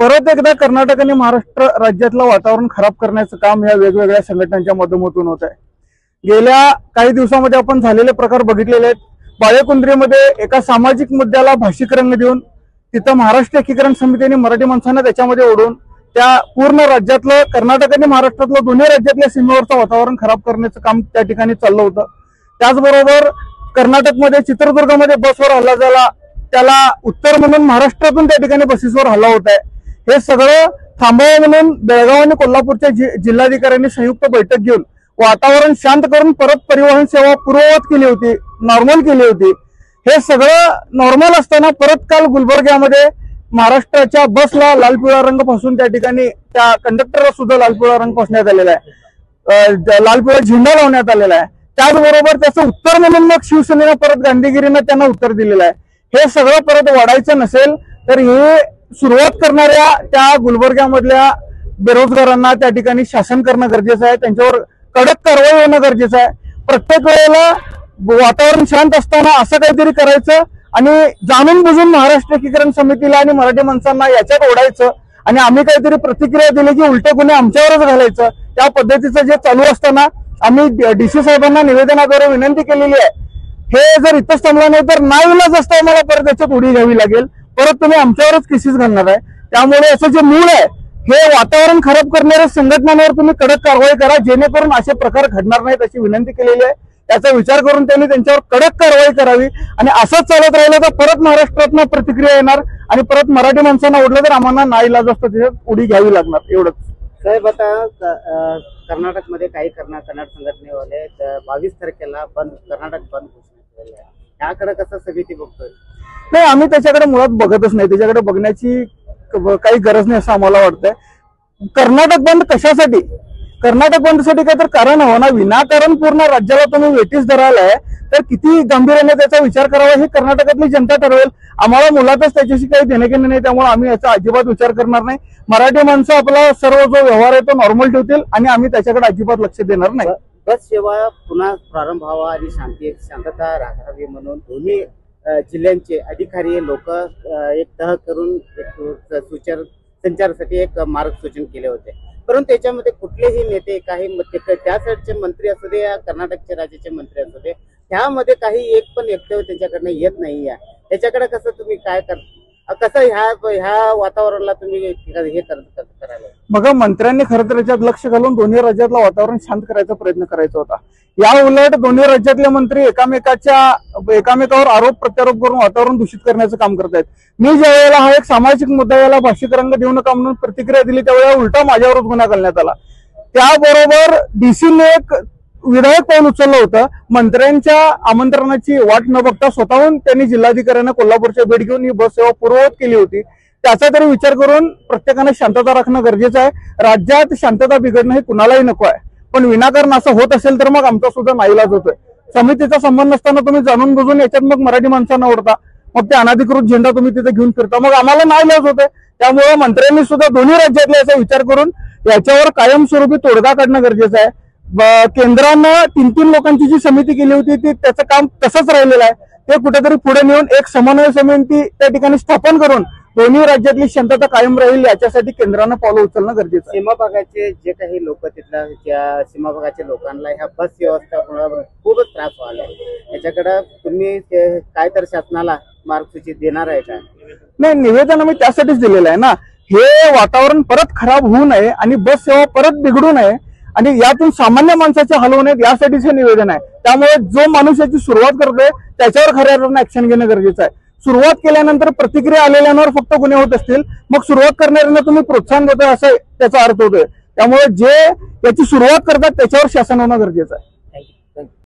परत एकदा कर्नाटक आणि महाराष्ट्र राज्यातलं वातावरण खराब करण्याचं काम या वेगवेगळ्या संघटनांच्या माध्यमातून होत आहे। गेल्या काही दिवसांमध्ये आपण झालेले प्रकार बघितलेले आहेत। बाळेकुंद्रीमध्ये एका सामाजिक मुद्द्याला भाषिक रंग देऊन तिथं महाराष्ट्र एकीकरण समितीने मराठी माणसांना त्याच्यामध्ये ओढून त्या पूर्ण राज्यातलं कर्नाटक आणि महाराष्ट्रातलं दोन्ही राज्यातल्या सीमेवरचं वातावरण खराब करण्याचं काम त्या ठिकाणी चाललं होतं। त्याचबरोबर कर्नाटकमध्ये चित्रदुर्गमध्ये बसवर हल्ला झाला, त्याला उत्तर म्हणून महाराष्ट्रातून त्या ठिकाणी बसेसवर हल्ला होत आहे। हे सगळं थांबवावं म्हणून बेळगाव आणि कोल्हापूरच्या जिल्हाधिकाऱ्यांनी संयुक्त बैठक घेऊन वातावरण शांत करून परत परिवहन सेवा पूर्ववत केली होती, नॉर्मल केली होती। हे सगळं नॉर्मल असताना परत काल गुलबर्ग्यामध्ये महाराष्ट्राच्या बसला लाल पिवळा रंग फासून त्या ठिकाणी त्या कंडक्टरला सुद्धा लाल पिवळा रंग फासण्यात आलेला आहे, लाल पिवळा झेंडा लावण्यात आलेला आहे। त्याचबरोबर त्याचं उत्तर म्हणून मग शिवसेनेनं परत गांधीगिरीनं त्यांना उत्तर दिलेलं आहे। हे सगळं परत वाढायचं नसेल तर हे सुरुवात करणाऱ्या त्या गुलबर्ग्यामधल्या बेरोजगारांना त्या ठिकाणी शासन करणं गरजेचं आहे, त्यांच्यावर कडक कारवाई होणं गरजेचं आहे। प्रत्येक वेळेला वातावरण शांत असताना असं काहीतरी करायचं आणि जाणून बुजून महाराष्ट्र एकीकरण समितीला आणि मराठी माणसांना याच्यात ओढायचं आणि आम्ही काहीतरी प्रतिक्रिया दिली की उलटे गुन्हे आमच्यावरच घालायचं, त्या पद्धतीचं जे चालू असताना आम्ही डीसी साहेबांना निवेदनाद्वारे विनंती केलेली आहे। हे जर इथंच थांबलं नाही तर नाईलाज असता आम्हाला परत त्याच्यात उडी घ्यावी लागेल, परत तुम्ही आमच्यावरच केसेस घालणार आहे। त्यामुळे असं जे मूळ आहे हे वातावरण खराब करणाऱ्या संघटनांवर तुम्ही कडक कारवाई करा, जेणेकरून असे प्रकार घडणार नाहीत अशी विनंती केलेली आहे। त्याचा विचार करून त्यांनी त्यांच्यावर कडक कारवाई करावी आणि असंच चालत राहिलं तर परत महाराष्ट्रातनं प्रतिक्रिया येणार आणि परत मराठी माणसांना ओढलं तर आम्हाला नाईलाज असतं त्याच्यात उडी घ्यावी लागणार। एवढंच साहेब, आता कर्नाटकमध्ये काही कन्नड संघटनेवाले 22 तारखेला बंद, कर्नाटक बंद घोषणा केलेली आहे, त्याकडे कसं समिती बघतोय? नाही, आम्ही त्याच्याकडे मुळात बघतच नाही, त्याच्याकडे बघण्याची काही गरज नाही असं आम्हाला वाटतंय। कर्नाटक बंद कशासाठी? कर्नाटक बंदसाठी काय तर कारण हवं ना, विनाकारण पूर्ण राज्याला तुम्ही वेठीस धरालाय तर किती गांभीर्याने त्याचा विचार करावा हे कर्नाटकातली जनता ठरवेल। आम्हाला मुळातच त्याच्याशी काही देणं घेणं नाही, त्यामुळे आम्ही याचा अजिबात विचार करणार नाही। मराठी माणसं आपला सर्व जो व्यवहार आहे तो नॉर्मल ठेवतील आणि आम्ही त्याच्याकडे अजिबात लक्ष देणार नाही। बस सेवा पुन्हा प्रारंभ व्हावा आणि शांतता राखावी म्हणून दोन्ही जिल्ह्यांचे अधिकारी लोक एक तह करून संचारासाठी एक मार्गसूचन केले होते, परंतु त्याच्यामध्ये कुठलेही नेते, काही त्या साईडचे मंत्री असू दे या कर्नाटकचे राज्याचे मंत्री असू दे, त्यामध्ये काही एक पण वक्तव्य त्यांच्याकडनं येत नाही आहे। त्याच्याकडे कसं तुम्ही काय कसं ह्या वातावरणाला तुम्ही हे करायला? बघा, मंत्र्यांनी खरं तर याच्यात लक्ष घालून दोन्ही राज्यातलं वातावरण शांत करायचा प्रयत्न करायचा होता। या उलट दोन्ही राज्यातले मंत्री एकामेकावर आरोप प्रत्यारोप करून वातावरण दूषित करण्याचं काम करतायत। मी ज्या वेळेला हा एक सामाजिक मुद्दा याला भाषिक रंग देऊ नका म्हणून प्रतिक्रिया दिली त्यावेळेला उलटा माझ्यावरच गुन्हा घालण्यात आला। त्याबरोबर डीसीने एक विधायक पाऊल उचललं होतं, मंत्र्यांच्या आमंत्रणाची वाट न बघता स्वतःहून त्यांनी जिल्हाधिकाऱ्यांना कोल्हापूरच्या भेट घेऊन ही बस सेवा पूर्ववत केली होती। त्याचा तरी विचार करून प्रत्येकाने शांतता राखणं गरजेचं आहे। राज्यात शांतता बिघडणं हे कुणालाही नको आहे, पण विनाकारण असं होत असेल तर मग आमचा सुद्धा नाईलाज होतोय। समितीचा संबंध नसताना तुम्ही जाणून बुजून याच्यात मग मराठी माणसांना ओढता, मग ते अनधिकृत झेंडा तुम्ही तिथे घेऊन फिरता, मग आम्हाला नाईलाज होतोय। त्यामुळे मंत्र्यांनी सुद्धा दोन्ही राज्यातले याचा विचार करून याच्यावर कायमस्वरूपी तोडगा काढणं गरजेचं आहे। केंद्रानं 3 लोकांची जी समिती केली होती ती त्याचं काम तसंच राहिलेलं आहे, ते कुठेतरी पुढे नेऊन एक समन्वय समिती त्या ठिकाणी स्थापन करून दोन्ही राज्यातली शांतता कायम राहील याच्यासाठी केंद्रानं पावलं उचलणं गरजेचं आहे। सीमा भागाचे जे काही लोक तिथल्या ज्या सीमा भागाच्या लोकांना ह्या बस व्यवस्थापनामुळे खूपच त्रास व्हायला आहे, याच्याकडे तुम्ही काय तर शासनाला मार्गसूची देणार आहे का? नाही, निवेदन आम्ही त्यासाठीच दिलेलं आहे ना, हे वातावरण परत खराब होऊ नये आणि बस सेवा परत बिघडू नये आणि यातून सामान्य माणसाचे हाल होऊ नयेत यासाठीच हे निवेदन आहे। त्यामुळे जो माणूस याची सुरुवात करतोय त्याच्यावर खऱ्या अर्थानं ऍक्शन घेणं गरजेचं आहे। सुरुवात केल्यानंतर प्रतिक्रिया आलेल्यांवर फक्त गुन्हे होत असतील, मग सुरुवात करणाऱ्यांना तुम्ही प्रोत्साहन देतोय असं त्याचा अर्थ होतोय। त्यामुळे जे याची सुरुवात करतात त्याच्यावर शासन होणं गरजेचं आहे।